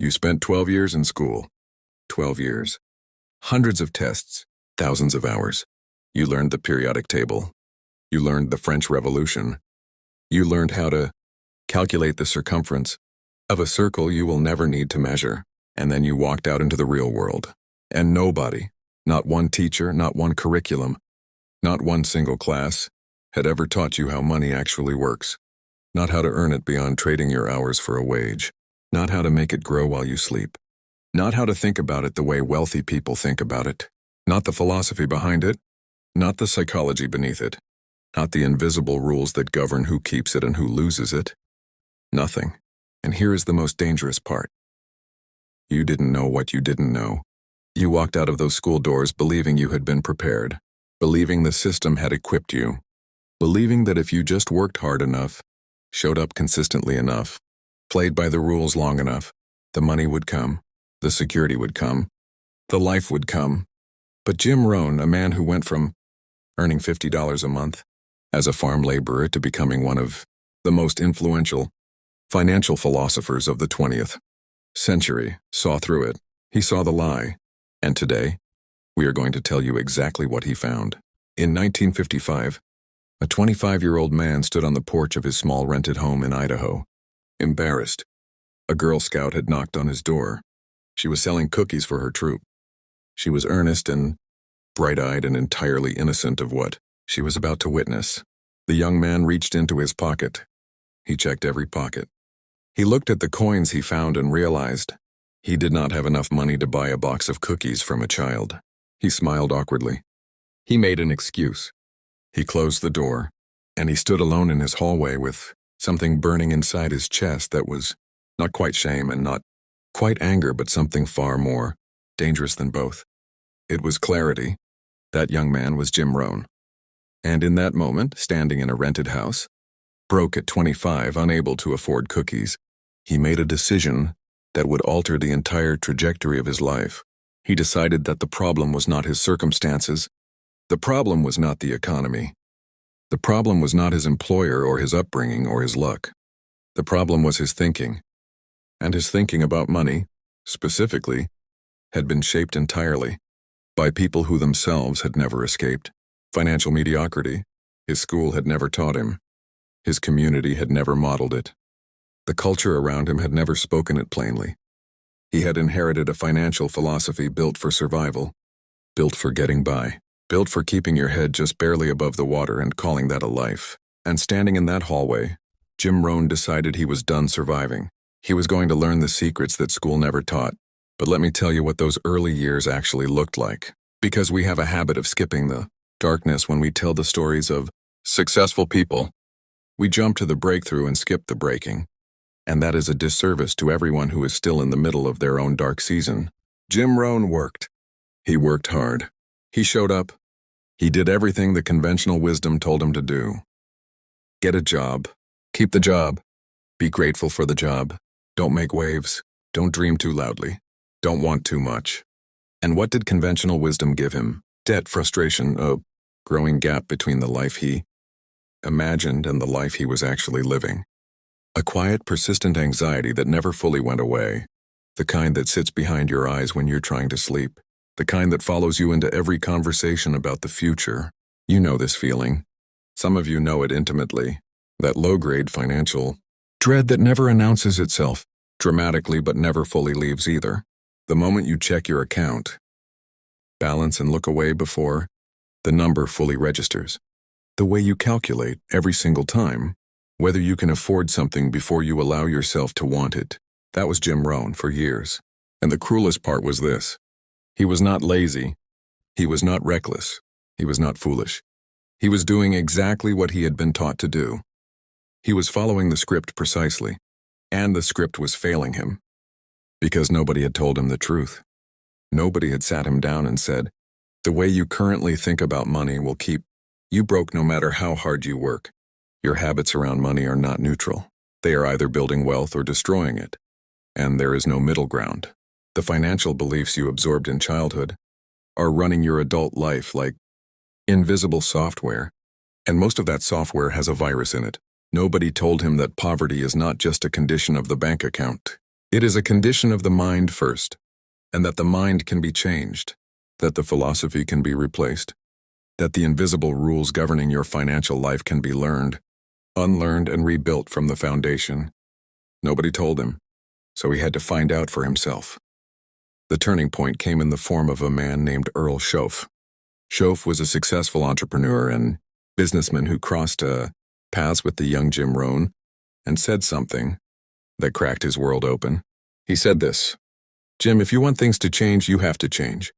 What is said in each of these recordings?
You spent 12 years in school. 12 years. Hundreds of tests, thousands of hours. You learned the periodic table. You learned the French Revolution. You learned how to calculate the circumference of a circle you will never need to measure. And then you walked out into the real world. And nobody, not one teacher, not one curriculum, not one single class, had ever taught you how money actually works. Not how to earn it beyond trading your hours for a wage. Not how to make it grow while you sleep. Not how to think about it the way wealthy people think about it. Not the philosophy behind it. Not the psychology beneath it. Not the invisible rules that govern who keeps it and who loses it. Nothing. And here is the most dangerous part. You didn't know what you didn't know. You walked out of those school doors believing you had been prepared, believing the system had equipped you, believing that if you just worked hard enough, showed up consistently enough, played by the rules long enough, the money would come, the security would come, the life would come. But Jim Rohn, a man who went from earning $50 a month as a farm laborer to becoming one of the most influential financial philosophers of the 20th century, saw through it. He saw the lie. And today, we are going to tell you exactly what he found. In 1955, a 25-year-old man stood on the porch of his small rented home in Idaho. Embarrassed, a Girl Scout had knocked on his door. She was selling cookies for her troop. She was earnest and bright-eyed and entirely innocent of what she was about to witness. The young man reached into his pocket. He checked every pocket. He looked at the coins he found and realized he did not have enough money to buy a box of cookies from a child. He smiled awkwardly. He made an excuse. He closed the door, and he stood alone in his hallway with something burning inside his chest that was not quite shame and not quite anger, but something far more dangerous than both. It was clarity. That young man was Jim Rohn. And in that moment, standing in a rented house, broke at 25, unable to afford cookies, he made a decision that would alter the entire trajectory of his life. He decided that the problem was not his circumstances. The problem was not the economy. The problem was not his employer or his upbringing or his luck. The problem was his thinking. And his thinking about money, specifically, had been shaped entirely by people who themselves had never escaped financial mediocrity. His school had never taught him. His community had never modeled it. The culture around him had never spoken it plainly. He had inherited a financial philosophy built for survival, built for getting by, built for keeping your head just barely above the water and calling that a life. And standing in that hallway, Jim Rohn decided he was done surviving. He was going to learn the secrets that school never taught. But let me tell you what those early years actually looked like. Because we have a habit of skipping the darkness when we tell the stories of successful people. We jump to the breakthrough and skip the breaking. And that is a disservice to everyone who is still in the middle of their own dark season. Jim Rohn worked. He worked hard. He showed up. He did everything the conventional wisdom told him to do. Get a job. Keep the job. Be grateful for the job. Don't make waves. Don't dream too loudly. Don't want too much. And what did conventional wisdom give him? Debt, frustration, a growing gap between the life he imagined and the life he was actually living. A quiet, persistent anxiety that never fully went away. The kind that sits behind your eyes when you're trying to sleep. The kind that follows you into every conversation about the future. You know this feeling. Some of you know it intimately. That low-grade financial dread that never announces itself, dramatically but never fully leaves either. The moment you check your account, balance and look away before the number fully registers. The way you calculate every single time whether you can afford something before you allow yourself to want it. That was Jim Rohn for years. And the cruelest part was this. He was not lazy. He was not reckless. He was not foolish. He was doing exactly what he had been taught to do. He was following the script precisely. And the script was failing him. Because nobody had told him the truth. Nobody had sat him down and said, the way you currently think about money will keep you broke no matter how hard you work. Your habits around money are not neutral. They are either building wealth or destroying it. And there is no middle ground. The financial beliefs you absorbed in childhood are running your adult life like invisible software. And most of that software has a virus in it. Nobody told him that poverty is not just a condition of the bank account. It is a condition of the mind first, and that the mind can be changed, that the philosophy can be replaced, that the invisible rules governing your financial life can be learned, unlearned, and rebuilt from the foundation. Nobody told him, so he had to find out for himself. The turning point came in the form of a man named Earl Schoaf. Schoaf was a successful entrepreneur and businessman who crossed paths with the young Jim Rohn and said something that cracked his world open. He said this: "Jim, if you want things to change, you have to change.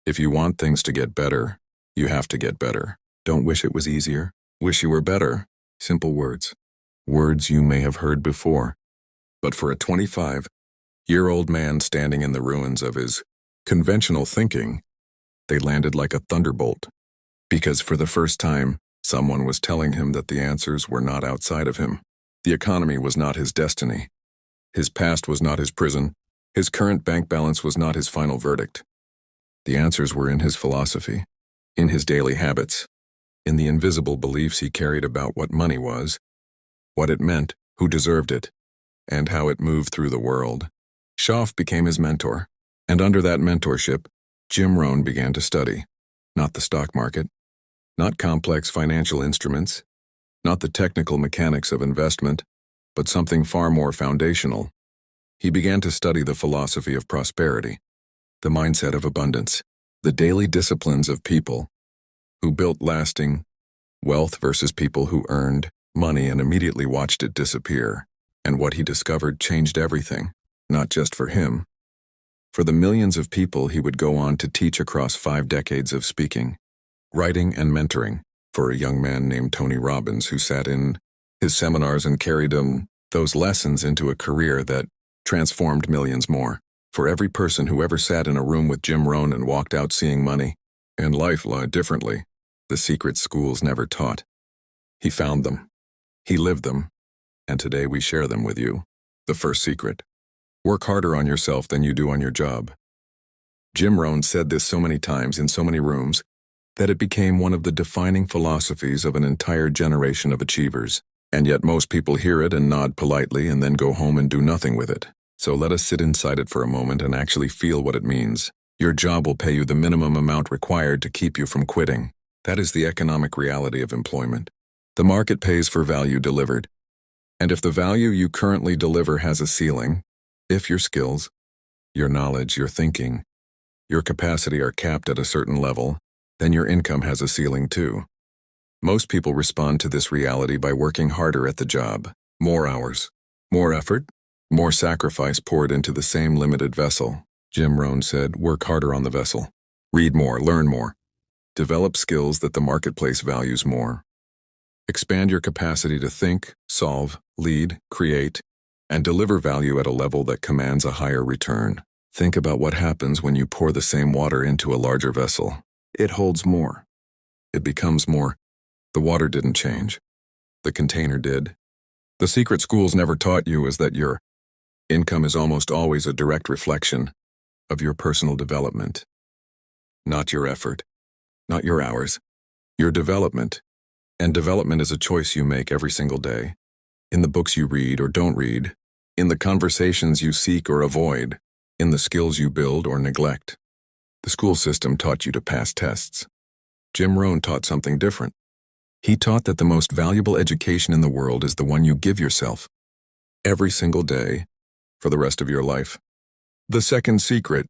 If you want things to get better, you have to get better. Don't wish it was easier. Wish you were better." Simple words. Words you may have heard before. But for a 25-year-old man standing in the ruins of his conventional thinking, they landed like a thunderbolt. Because for the first time, someone was telling him that the answers were not outside of him. The economy was not his destiny. His past was not his prison. His current bank balance was not his final verdict. The answers were in his philosophy, in his daily habits, in the invisible beliefs he carried about what money was, what it meant, who deserved it, and how it moved through the world. Schoaf became his mentor, and under that mentorship, Jim Rohn began to study, not the stock market, not complex financial instruments, not the technical mechanics of investment, but something far more foundational. He began to study the philosophy of prosperity, the mindset of abundance, the daily disciplines of people who built lasting wealth versus people who earned money and immediately watched it disappear. And what he discovered changed everything, not just for him. For the millions of people he would go on to teach across 5 decades of speaking, writing, and mentoring, for a young man named Tony Robbins who sat in his seminars and carried those lessons into a career that transformed millions more. For every person who ever sat in a room with Jim Rohn and walked out seeing money and life differently, the secrets schools never taught. He found them. He lived them. And today we share them with you. The first secret: work harder on yourself than you do on your job. Jim Rohn said this so many times in so many rooms that it became one of the defining philosophies of an entire generation of achievers. And yet most people hear it and nod politely and then go home and do nothing with it. So let us sit inside it for a moment and actually feel what it means. Your job will pay you the minimum amount required to keep you from quitting. That is the economic reality of employment. The market pays for value delivered. And if the value you currently deliver has a ceiling, if your skills, your knowledge, your thinking, your capacity are capped at a certain level, then your income has a ceiling too. Most people respond to this reality by working harder at the job. More hours, more effort, more sacrifice poured into the same limited vessel. Jim Rohn said, work harder on the vessel. Read more, learn more. Develop skills that the marketplace values more. Expand your capacity to think, solve, lead, create, and deliver value at a level that commands a higher return. Think about what happens when you pour the same water into a larger vessel. It holds more. It becomes more. The water didn't change. The container did. The secret schools never taught you is that your income is almost always a direct reflection of your personal development. Not your effort, not your hours, your development. And development is a choice you make every single day. In the books you read or don't read, in the conversations you seek or avoid, in the skills you build or neglect. The school system taught you to pass tests. Jim Rohn taught something different. He taught that the most valuable education in the world is the one you give yourself, every single day, for the rest of your life. The second secret: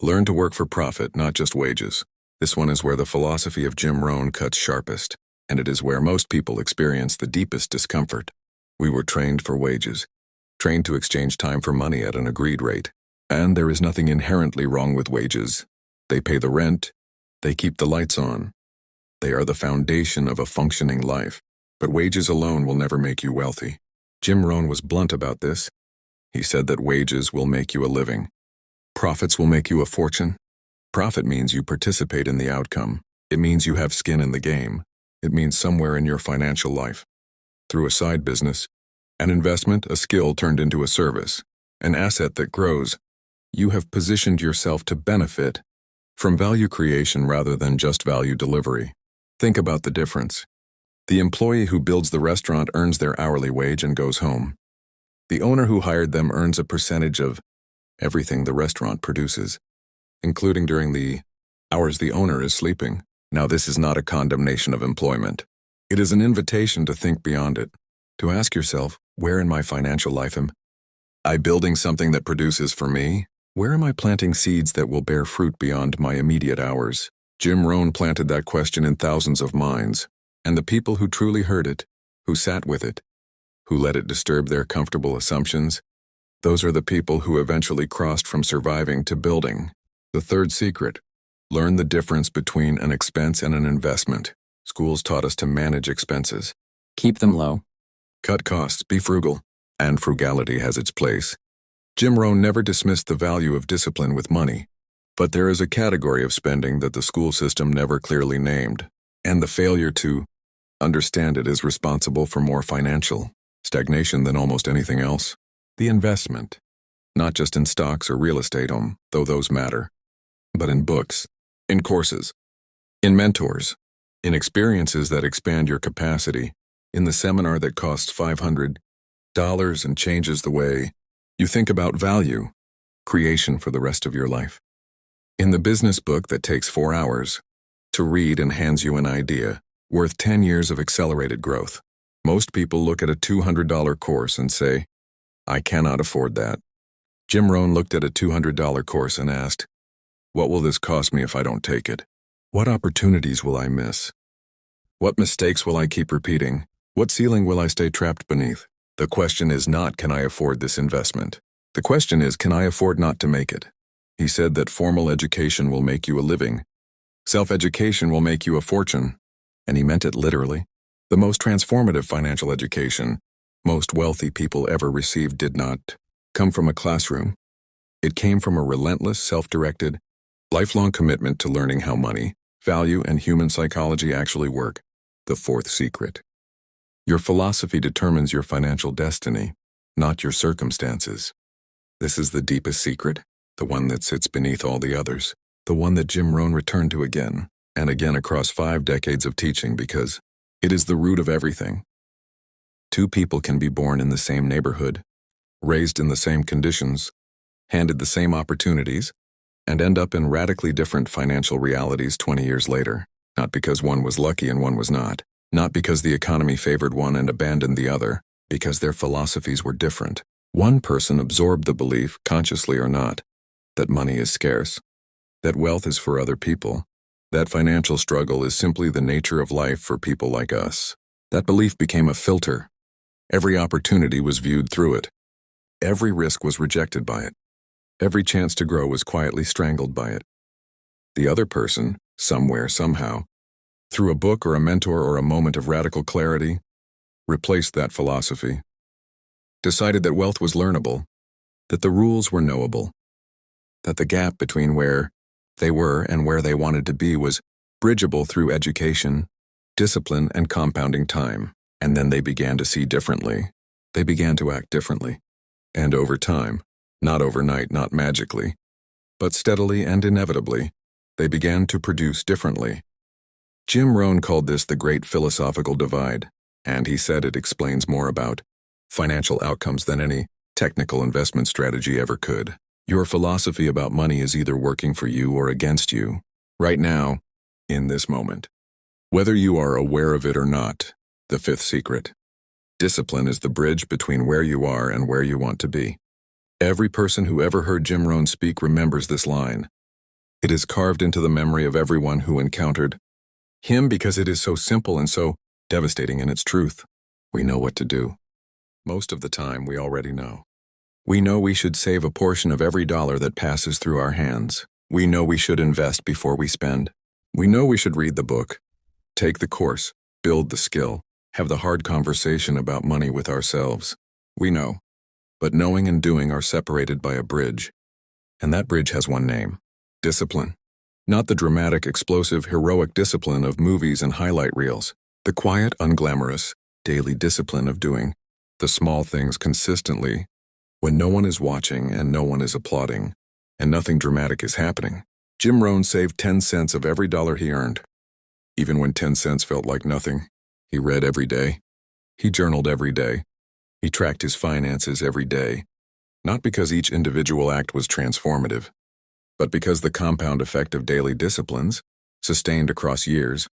learn to work for profit, not just wages. This one is where the philosophy of Jim Rohn cuts sharpest, and it is where most people experience the deepest discomfort. We were trained for wages, trained to exchange time for money at an agreed rate. And there is nothing inherently wrong with wages. They pay the rent, they keep the lights on. They are the foundation of a functioning life. But wages alone will never make you wealthy. Jim Rohn was blunt about this. He said that wages will make you a living. Profits will make you a fortune. Profit means you participate in the outcome. It means you have skin in the game. It means somewhere in your financial life, through a side business, an investment, a skill turned into a service, an asset that grows, you have positioned yourself to benefit from value creation rather than just value delivery. Think about the difference. The employee who builds the restaurant earns their hourly wage and goes home. The owner who hired them earns a percentage of everything the restaurant produces, including during the hours the owner is sleeping. Now, this is not a condemnation of employment. It is an invitation to think beyond it, to ask yourself, where in my financial life am I building something that produces for me? Where am I planting seeds that will bear fruit beyond my immediate hours? Jim Rohn planted that question in thousands of minds, and the people who truly heard it, who sat with it, who let it disturb their comfortable assumptions, those are the people who eventually crossed from surviving to building. The third secret: learn the difference between an expense and an investment. Schools taught us to manage expenses. Keep them low. Cut costs, be frugal, and frugality has its place. Jim Rohn never dismissed the value of discipline with money, but there is a category of spending that the school system never clearly named, and the failure to understand it is responsible for more financial stagnation than almost anything else. The investment, not just in stocks or real estate, though those matter, but in books, in courses, in mentors, in experiences that expand your capacity, in the seminar that costs $500 and changes the way you think about value, creation for the rest of your life. In the business book that takes 4 hours to read and hands you an idea worth 10 years of accelerated growth. Most people look at a $200 course and say, I cannot afford that. Jim Rohn looked at a $200 course and asked, what will this cost me if I don't take it? What opportunities will I miss? What mistakes will I keep repeating? What ceiling will I stay trapped beneath? The question is not, can I afford this investment? The question is, can I afford not to make it? He said that formal education will make you a living. Self-education will make you a fortune. And he meant it literally. The most transformative financial education most wealthy people ever received did not come from a classroom. It came from a relentless, self-directed, lifelong commitment to learning how money, value, and human psychology actually work. The fourth secret: your philosophy determines your financial destiny, not your circumstances. This is the deepest secret, the one that sits beneath all the others, the one that Jim Rohn returned to again and again across 5 decades of teaching, because it is the root of everything. 2 people can be born in the same neighborhood, raised in the same conditions, handed the same opportunities, and end up in radically different financial realities 20 years later, not because one was lucky and one was not, not because the economy favored one and abandoned the other, because their philosophies were different. One person absorbed the belief, consciously or not, that money is scarce, that wealth is for other people, that financial struggle is simply the nature of life for people like us. That belief became a filter. Every opportunity was viewed through it. Every risk was rejected by it. Every chance to grow was quietly strangled by it. The other person, somewhere, somehow, through a book or a mentor or a moment of radical clarity, replaced that philosophy, decided that wealth was learnable, that the rules were knowable, that the gap between where they were and where they wanted to be was bridgeable through education, discipline, and compounding time. And then they began to see differently. They began to act differently. And over time, not overnight, not magically, but steadily and inevitably, they began to produce differently. Jim Rohn called this the great philosophical divide, and he said it explains more about financial outcomes than any technical investment strategy ever could. Your philosophy about money is either working for you or against you, right now, in this moment. Whether you are aware of it or not. The fifth secret: discipline is the bridge between where you are and where you want to be. Every person who ever heard Jim Rohn speak remembers this line. It is carved into the memory of everyone who encountered him because it is so simple and so devastating in its truth. We know what to do. Most of the time, we already know. We know we should save a portion of every dollar that passes through our hands. We know we should invest before we spend. We know we should read the book, take the course, build the skill, have the hard conversation about money with ourselves. We know. But knowing and doing are separated by a bridge. And that bridge has one name: discipline. Not the dramatic, explosive, heroic discipline of movies and highlight reels. The quiet, unglamorous, daily discipline of doing the small things consistently when no one is watching and no one is applauding and nothing dramatic is happening. Jim Rohn saved 10 cents of every dollar he earned. Even when 10 cents felt like nothing, he read every day. He journaled every day. He tracked his finances every day, not because each individual act was transformative, but because the compound effect of daily disciplines, sustained across years,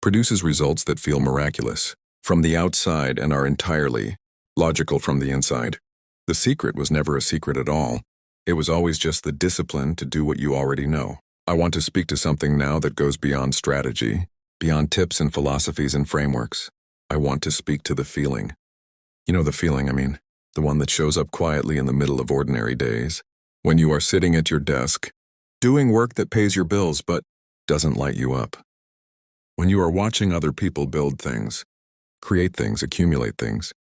produces results that feel miraculous from the outside and are entirely logical from the inside. The secret was never a secret at all. It was always just the discipline to do what you already know. I want to speak to something now that goes beyond strategy, beyond tips and philosophies and frameworks. I want to speak to the feeling. You know the feeling, the one that shows up quietly in the middle of ordinary days, when you are sitting at your desk, doing work that pays your bills but doesn't light you up. When you are watching other people build things, create things, accumulate things,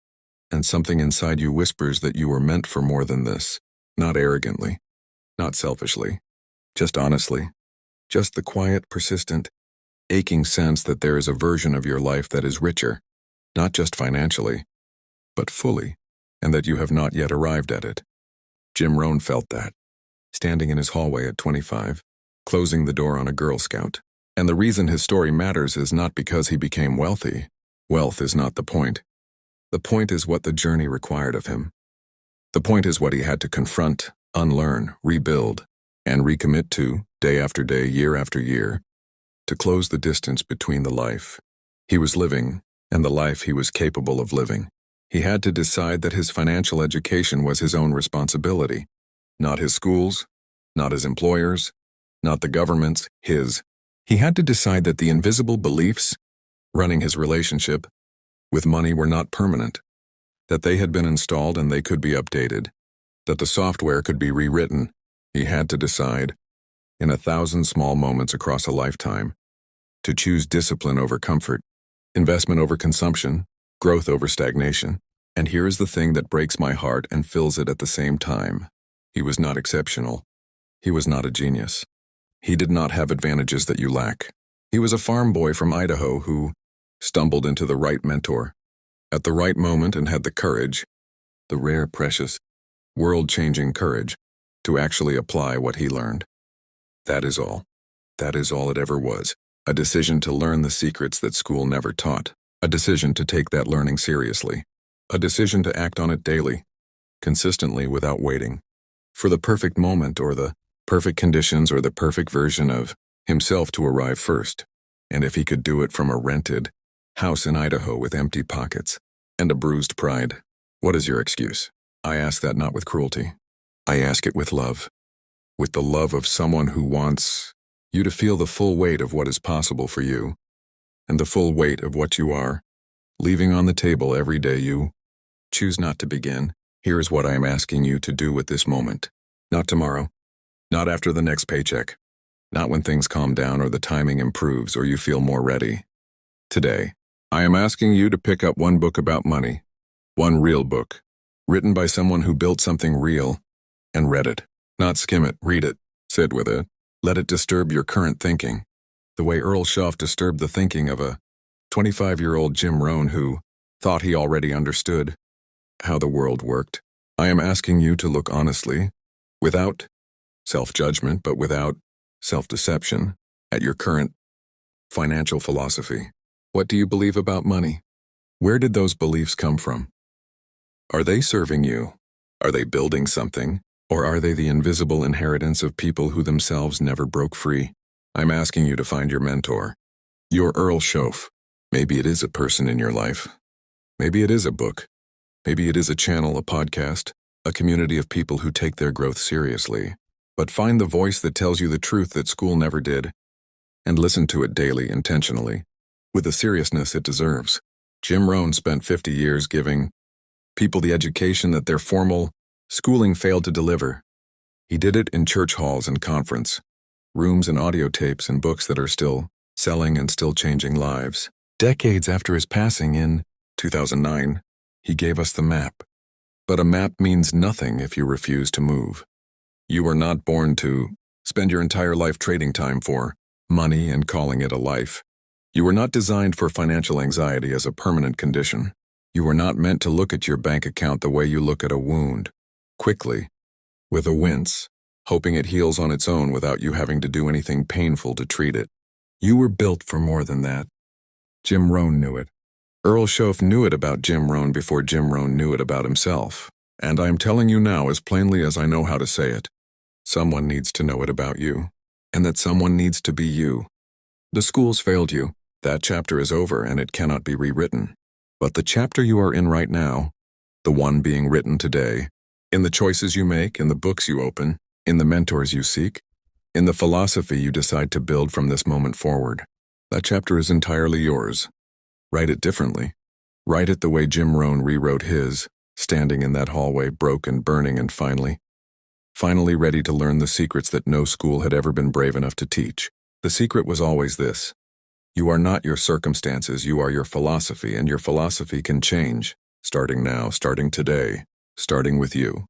and something inside you whispers that you were meant for more than this, not arrogantly, not selfishly, just honestly, just the quiet, persistent, aching sense that there is a version of your life that is richer, not just financially, but fully, and that you have not yet arrived at it. Jim Rohn felt that, standing in his hallway at 25, closing the door on a Girl Scout. And the reason his story matters is not because he became wealthy. Wealth is not the point. The point is what the journey required of him. The point is what he had to confront, unlearn, rebuild, and recommit to, day after day, year after year, to close the distance between the life he was living and the life he was capable of living. He had to decide that his financial education was his own responsibility, not his school's, not his employer's, not the government's, his. He had to decide that the invisible beliefs running his relationship with money were not permanent, that they had been installed and they could be updated, that the software could be rewritten. He had to decide, in 1,000 small moments across a lifetime, to choose discipline over comfort, investment over consumption, growth over stagnation. And here is the thing that breaks my heart and fills it at the same time. He was not exceptional. He was not a genius. He did not have advantages that you lack. He was a farm boy from Idaho who stumbled into the right mentor at the right moment and had the courage, the rare, precious, world-changing courage, to actually apply what he learned. That is all. That is all it ever was. A decision to learn the secrets that school never taught. A decision to take that learning seriously. A decision to act on it daily, consistently without waiting for the perfect moment or the perfect conditions or the perfect version of himself to arrive first. And if he could do it from a rented house in Idaho with empty pockets and a bruised pride, what is your excuse? I ask that not with cruelty. I ask it with love. With the love of someone who wants you to feel the full weight of what is possible for you and the full weight of what you are, leaving on the table every day you choose not to begin. Here is what I am asking you to do with this moment. Not tomorrow. Not after the next paycheck. Not when things calm down or the timing improves or you feel more ready. Today, I am asking you to pick up one book about money. One real book, written by someone who built something real, and read it. Not skim it, read it. Sit with it. Let it disturb your current thinking. The way Earl Schaff disturbed the thinking of a 25-year-old Jim Rohn who thought he already understood how the world worked. I am asking you to look honestly, without self-judgment, but without self-deception, at your current financial philosophy. What do you believe about money? Where did those beliefs come from? Are they serving you? Are they building something? Or are they the invisible inheritance of people who themselves never broke free? I'm asking you to find your mentor, your Earl Schaff. Maybe it is a person in your life. Maybe it is a book. Maybe it is a channel, a podcast, a community of people who take their growth seriously. But find the voice that tells you the truth that school never did, and listen to it daily, intentionally, with the seriousness it deserves. Jim Rohn spent 50 years giving people the education that their formal schooling failed to deliver. He did it in church halls and conference rooms and audio tapes and books that are still selling and still changing lives. Decades after his passing in 2009, he gave us the map. But a map means nothing if you refuse to move. You were not born to spend your entire life trading time for money and calling it a life. You were not designed for financial anxiety as a permanent condition. You were not meant to look at your bank account the way you look at a wound, quickly, with a wince, hoping it heals on its own without you having to do anything painful to treat it. You were built for more than that. Jim Rohn knew it. Earl Schoaf knew it about Jim Rohn before Jim Rohn knew it about himself. And I am telling you now as plainly as I know how to say it. Someone needs to know it about you. And that someone needs to be you. The schools failed you. That chapter is over and it cannot be rewritten. But the chapter you are in right now, the one being written today, in the choices you make, in the books you open, in the mentors you seek, in the philosophy you decide to build from this moment forward, that chapter is entirely yours. Write it differently. Write it the way Jim Rohn rewrote his, standing in that hallway, broken, burning, and finally ready to learn the secrets that no school had ever been brave enough to teach. The secret was always this. You are not your circumstances, you are your philosophy, and your philosophy can change, starting now, starting today, starting with you.